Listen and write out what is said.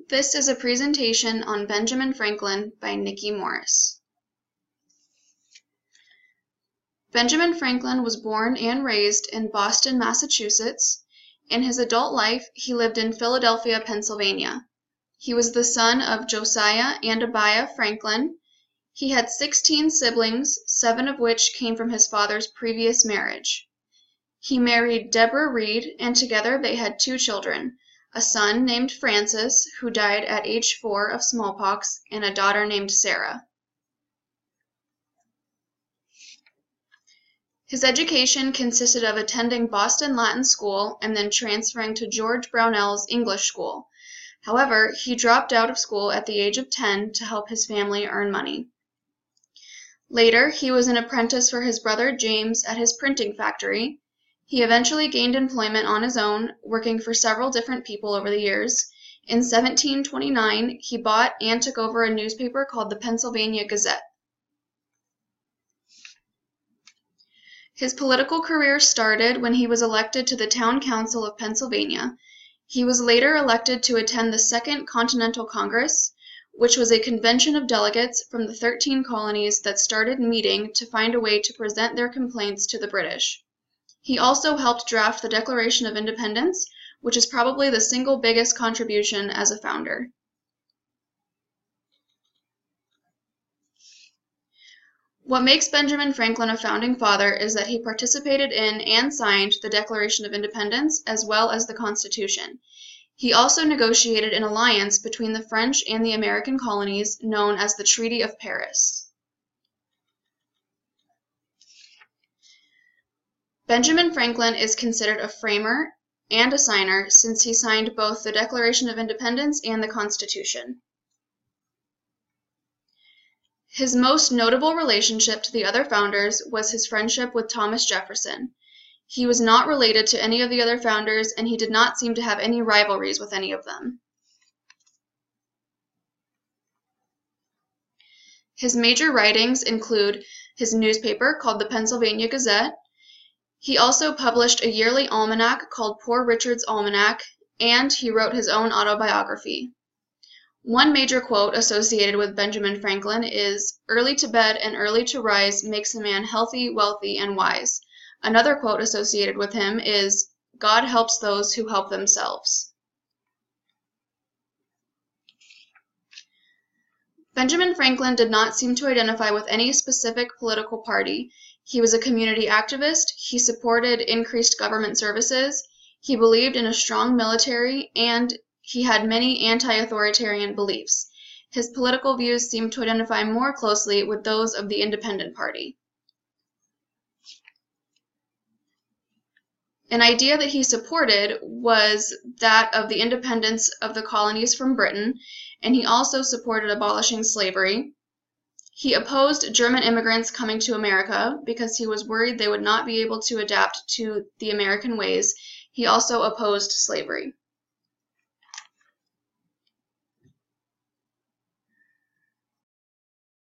This is a presentation on Benjamin Franklin by Nikki Morris. Benjamin Franklin was born and raised in Boston, Massachusetts. In his adult life, he lived in Philadelphia, Pennsylvania. He was the son of Josiah and Abiah Franklin. He had 16 siblings, 7 of which came from his father's previous marriage. He married Deborah Reed, and together they had 2 children, a son named Francis, who died at age 4 of smallpox, and a daughter named Sarah. His education consisted of attending Boston Latin School and then transferring to George Brownell's English School. However, he dropped out of school at the age of 10 to help his family earn money. Later, he was an apprentice for his brother James at his printing factory. He eventually gained employment on his own, working for several different people over the years. In 1729, he bought and took over a newspaper called the Pennsylvania Gazette. His political career started when he was elected to the Town Council of Pennsylvania. He was later elected to attend the Second Continental Congress, which was a convention of delegates from the 13 colonies that started meeting to find a way to present their complaints to the British. He also helped draft the Declaration of Independence, which is probably the single biggest contribution as a founder. What makes Benjamin Franklin a founding father is that he participated in and signed the Declaration of Independence as well as the Constitution. He also negotiated an alliance between the French and the American colonies known as the Treaty of Paris. Benjamin Franklin is considered a framer and a signer since he signed both the Declaration of Independence and the Constitution. His most notable relationship to the other founders was his friendship with Thomas Jefferson. He was not related to any of the other founders, and he did not seem to have any rivalries with any of them. His major writings include his newspaper called the Pennsylvania Gazette. He also published a yearly almanac called Poor Richard's Almanac, and he wrote his own autobiography. One major quote associated with Benjamin Franklin is, "Early to bed and early to rise makes a man healthy, wealthy, and wise." Another quote associated with him is, "God helps those who help themselves." Benjamin Franklin did not seem to identify with any specific political party. He was a community activist, he supported increased government services, he believed in a strong military, and he had many anti-authoritarian beliefs. His political views seem to identify more closely with those of the Independent Party. An idea that he supported was that of the independence of the colonies from Britain, and he also supported abolishing slavery. He opposed German immigrants coming to America because he was worried they would not be able to adapt to the American ways. He also opposed slavery.